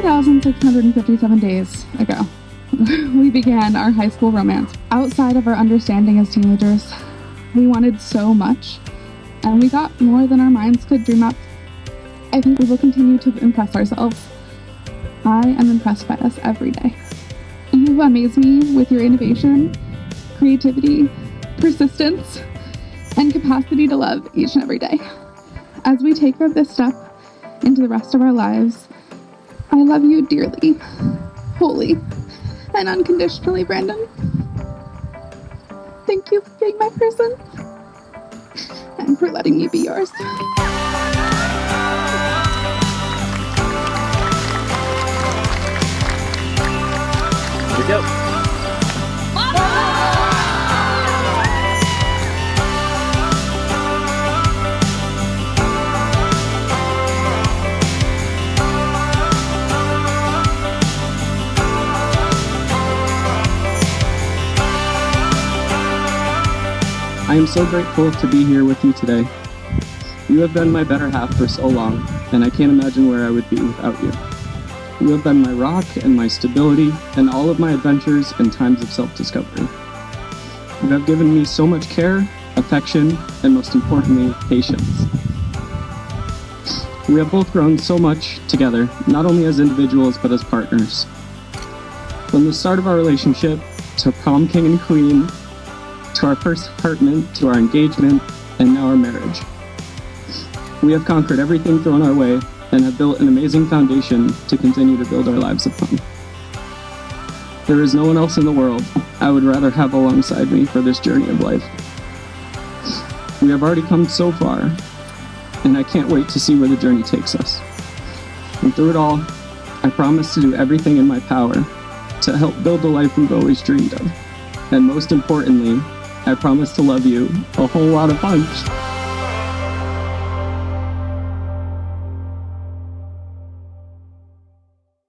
3,657 days ago, we began our high school romance. Outside of our understanding as teenagers, we wanted so much, and we got more than our minds could dream up. I think we will continue to impress ourselves. I am impressed by us every day. You amaze me with your innovation, creativity, persistence, and capacity to love each and every day. As we take this step into the rest of our lives, I love you dearly, wholly, and unconditionally, Brandon. Thank you for being my person and for letting me be yours. Here we go. I am so grateful to be here with you today. You have been my better half for so long, and I can't imagine where I would be without you. You have been my rock and my stability and all of my adventures and times of self-discovery. You have given me so much care, affection, and most importantly, patience. We have both grown so much together, not only as individuals, but as partners. From the start of our relationship, to prom king and queen, to our first apartment, to our engagement, and now our marriage. We have conquered everything thrown our way and have built an amazing foundation to continue to build our lives upon. There is no one else in the world I would rather have alongside me for this journey of life. We have already come so far, and I can't wait to see where the journey takes us. And through it all, I promise to do everything in my power to help build the life we've always dreamed of. And most importantly, I promise to love you a whole lot of punch.